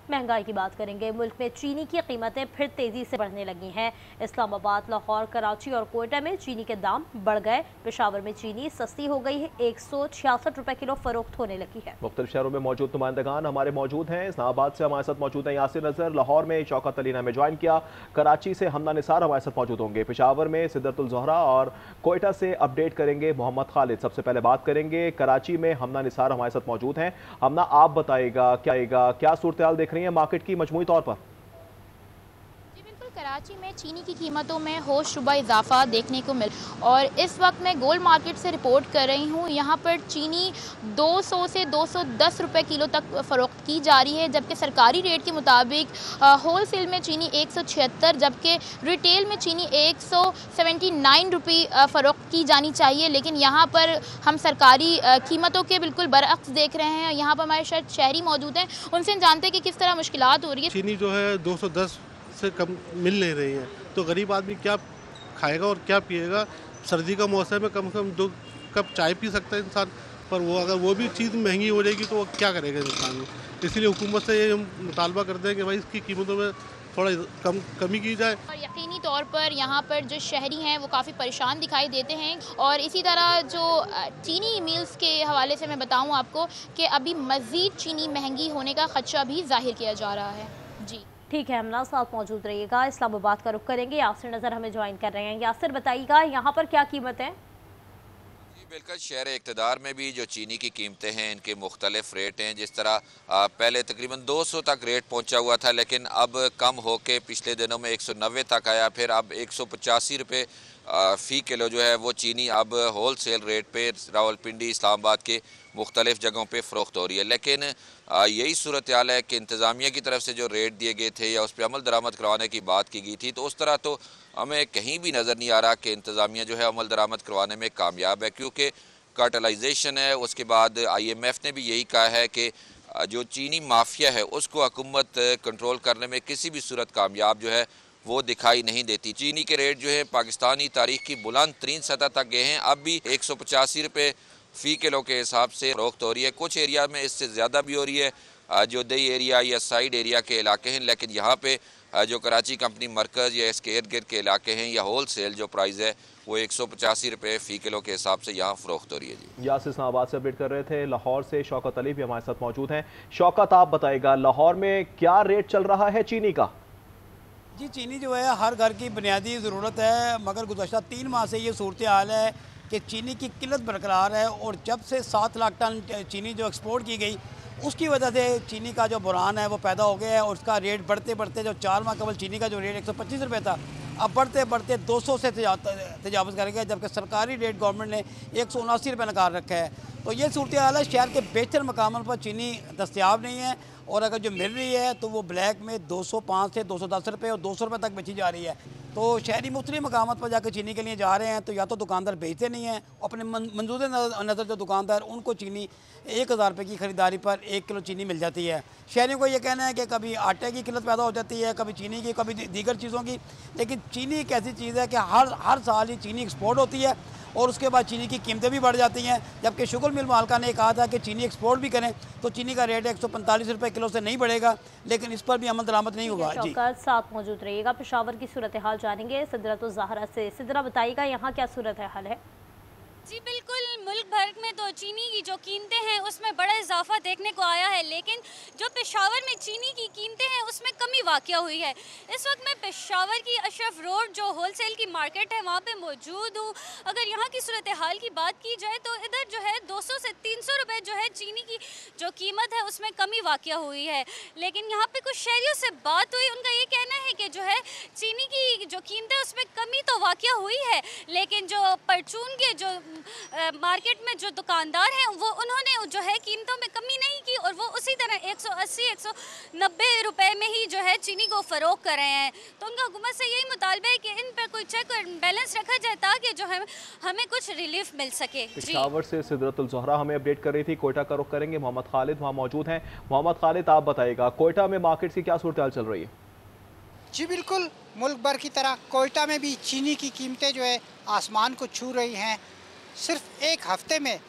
महंगाई की बात करेंगे। मुल्क में चीनी की कीमतें फिर तेजी से बढ़ने लगी हैं। इस्लामाबाद, लाहौर, कराची और कोयटा में चीनी के दाम बढ़ गए। पेशावर में चीनी सस्ती हो गई है, 166 रुपए किलो फरोख्त होने लगी है। मुख्तलिफ शहरों में मौजूद नुमाइंदगान हमारे मौजूद हैं। इस्लामाबाद से हमारे साथ मौजूद हैं यासिर नजर, लाहौर में शौकत अली ने हमें ज्वाइन किया, कराची से हमना निसार हमारे साथ मौजूद होंगे, पेशावर में सिद्दतुल ज़ोहरा और कोयटा से अपडेट करेंगे मोहम्मद खालिद। सबसे पहले बात करेंगे कराची में हमना निसार हमारे साथ मौजूद हैं। हमना, आप बताइएगा क्या सूरत हाल देख रही है मार्केट की मजमूई तौर पर? कराची में चीनी की कीमतों में होशरुबा इजाफा देखने को मिल और इस वक्त मैं गोल्ड मार्केट से रिपोर्ट कर रही हूँ। यहाँ पर चीनी 200 से 210 रुपए किलो तक फ़रोख्त की जा रही है, जबकि सरकारी रेट के मुताबिक होल सेल में चीनी 176, जबकि रिटेल में चीनी 179 रुपये फ़रोख्त की जानी चाहिए। लेकिन यहाँ पर हम सरकारी कीमतों के बिल्कुल बरअक्स देख रहे हैं। यहाँ पर हमारे शायद शहरी मौजूद हैं, उनसे जानते हैं कि किस तरह मुश्किलात हो रही है। चीनी जो है 210 से कम मिल नहीं रही है, तो गरीब आदमी क्या खाएगा और क्या पिएगा। सर्दी का मौसम है, कम से कम 2 कप चाय पी सकता है इंसान, पर वो अगर वो भी चीज़ महंगी हो जाएगी तो वो क्या करेगा इंसान। इसलिए हुकूमत से ये हम मुतालबा करते हैं कि भाई इसकी कीमतों में थोड़ा कमी की जाए। और यकीनी तौर पर यहाँ पर जो शहरी हैं वो काफ़ी परेशान दिखाई देते हैं। और इसी तरह जो चीनी मिल्स के हवाले से मैं बताऊँ आपको कि अभी मज़ीद चीनी महंगी होने का खदशा भी जाहिर किया जा रहा है। जी ठीक है, हमला साथ मौजूद रहिएगा। इस्लामाबाद का रुख करेंगे, यासिर नज़र हमें ज्वाइन कर रहे हैं। यासिर, बताइएगा यहाँ पर क्या कीमत है? बिल्कुल, शहर इक़्तिदार में भी जो चीनी की कीमतें हैं इनके मुख्तलिफ रेट हैं। जिस तरह पहले तकरीबन 200 तक रेट पहुंचा हुआ था, लेकिन अब कम होके पिछले दिनों में 190 तक आया। फिर अब 185 रुपये फ़ी किलो जो है वो चीनी अब होल सेल रेट पे रावलपिंडी, इस्लामाबाद के मुख्तलिफ जगहों पे फ़रोख्त हो रही है। लेकिन यही सूरत हाल है कि इंतज़ामिया की तरफ से जो रेट दिए गए थे या उस पर अमल दरामद करवाने की बात की गई थी, तो उस तरह तो हमें कहीं भी नज़र नहीं आ रहा कि इंतज़ामिया जो है अमल दरामद करवाने में कामयाब है। क्योंकि कार्टेलाइजेशन है, उसके बाद IMF ने भी यही कहा है कि जो चीनी माफिया है उसको हुकूमत कंट्रोल करने में किसी भी सूरत कामयाब जो है वो दिखाई नहीं देती। चीनी के रेट जो है पाकिस्तानी तारीख की बुलंद तरीन सतह तक गए हैं। अब भी 185 रुपये फ़ी किलो के हिसाब से फ़रोख्त हो रही है। कुछ एरिया में इससे ज़्यादा भी हो रही है, जो दही एरिया या साइड एरिया के इलाके हैं। लेकिन यहाँ पे जो कराची कंपनी मरकज़ या इसके इर्द गिर्द के इलाके हैं या होल सेल जो प्राइस है वो 185 रुपये फ़ी किलो के हिसाब से यहाँ फ़रोख्त हो रही है। जी यासिर इस्लामाबाद से अपडेट कर रहे थे। लाहौर से शौकत अली भी हमारे साथ मौजूद हैं। शौकत, आप बताइएगा लाहौर में क्या रेट चल रहा है चीनी का? जी, चीनी जो है हर घर की बुनियादी ज़रूरत है, मगर गुज़श्ता 3 माह से ये सूरत हाल है कि चीनी की किल्लत बरकरार है। और जब से 7 लाख टन चीनी जो एक्सपोर्ट की गई उसकी वजह से चीनी का जो बुरान है वो पैदा हो गया है। और उसका रेट बढ़ते बढ़ते जो 4 माह कबल चीनी का जो रेट 125 रुपये था, अब बढ़ते बढ़ते 200 से तजावज़ कर गया, जबकि सरकारी रेट गवर्नमेंट ने 179 रुपये नकार रखा है। तो ये सूरत हाल है। शहर के बेहतर मकामों पर चीनी दस्तियाब नहीं है, और अगर जो मिल रही है तो वो ब्लैक में 205 से 210 रुपये और 200 रुपये तक बेची जा रही है। तो शहरी मुख्तलिफ मकामात पर जाकर चीनी के लिए जा रहे हैं, तो या तो दुकानदार बेचते नहीं हैं, अपने मंजूर नज़र जो दुकानदार उनको चीनी 1000 रुपये की ख़रीदारी पर 1 किलो चीनी मिल जाती है। शहरियों को ये कहना है कि कभी आटे की किल्लत पैदा हो जाती है, कभी चीनी की, कभी दीगर चीज़ों की। लेकिन चीनी एक ऐसी चीज़ है कि हर साल ही चीनी एक्सपोर्ट होती है और उसके बाद चीनी की कीमतें भी बढ़ जाती हैं। जबकि शुगर मिल मालका ने कहा था कि चीनी एक्सपोर्ट भी करें तो चीनी का रेट 145 रुपये किलो से नहीं बढ़ेगा, लेकिन इस पर भी अमल दरामद नहीं होगा। जी, साथ मौजूद रहिएगा। पेशावर की सूरत हाल जानेंगे सिद्दतुल ज़ोहरा से। सिद्दरा, बताइएगा यहाँ क्या सूरत हाल है? जी बिल्कुल, मुल्क भर में तो चीनी की जो कीमतें हैं उसमें बड़ा इजाफा देखने को आया है, लेकिन जो पेशावर में चीनी की कीमतें हैं उसमें कमी वाक़या हुई है। इस वक्त मैं पेशावर की अशरफ रोड जो होलसेल की मार्केट है वहाँ पे मौजूद हूँ। अगर यहाँ की सूरत हाल की बात की जाए तो इधर जो है 200 से 300 रुपये जो है चीनी की जो कीमत है उसमें कमी वाक़या हुई है। लेकिन यहाँ पे कुछ शहरियों से बात हुई, उनका ये कहना है कि जो है चीनी की जो कीमत है उसमें कमी तो वाक़या हुई है, लेकिन जो परचून के जो मार्केट में जो दुकानदार हैं वो उन्होंने जो है कीमतों में कमी नहीं की और वो उसी तरह 180-190 रुपए में ही जो है चीनी को फ़रोख्त कर रहे हैं। तो उनका हुकूमत से यही मुतालबा है कि इन पर कोई चेक और बैलेंस रखा जाए ताकि जो है हमें कुछ रिलीफ मिल सके। पेशावर से सिद्दतुल ज़ोहरा हमें अपडेट कर रही थी। कोयटा का रुख करेंगे, मोहम्मद खालिद वहाँ मौजूद हैं। मोहम्मद खालिद, आप बताइएगा कोयटा में मार्केट की क्या सूरत हाल चल रही है? जी बिल्कुल, मुल्क भर की तरह कोयटा में भी चीनी की कीमतें जो है आसमान को छू रही हैं। सिर्फ एक हफ्ते में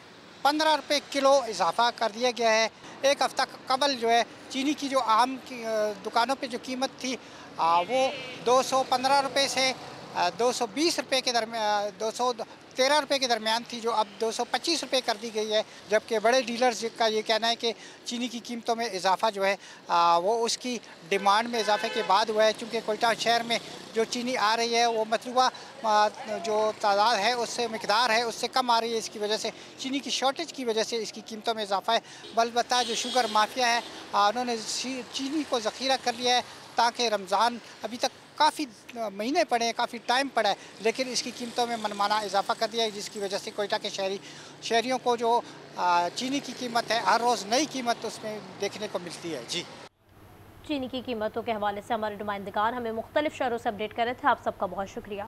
15 रुपये किलो इजाफा कर दिया गया है। एक हफ़्ता कबल जो है चीनी की जो आम की दुकानों पे जो कीमत थी वो 215 रुपये से 220 रुपये के दरमियान 213 रुपये के दरमियान थी, जो अब 225 रुपये कर दी गई है। जबकि बड़े डीलर्स का ये कहना है कि चीनी की कीमतों में इजाफा जो है वो उसकी डिमांड में इजाफे के बाद हुआ है, चूँकि कोयटा शहर में जो चीनी आ रही है वो मतलूबा जो तादाद है उससे मिकदार है उससे कम आ रही है। इसकी वजह से चीनी की शॉर्टेज की वजह से इसकी कीमतों में इजाफा है। अलबत्ता जो शुगर माफिया है उन्होंने चीनी को ज़ख़ीरा कर लिया है ताकि रमज़ान अभी तक काफ़ी महीने पड़े हैं, काफ़ी टाइम पड़ा है, लेकिन इसकी कीमतों में मनमाना इजाफा कर दिया है, जिसकी वजह से कोयटा के शहरियों को जो चीनी की कीमत है हर रोज़ नई कीमत उसमें देखने को मिलती है। जी, चीनी की कीमतों के हवाले से हमारे नुमाइंदगान हमें मुख्तलिफ शहरों से अपडेट कर रहे थे। आप सबका बहुत शुक्रिया।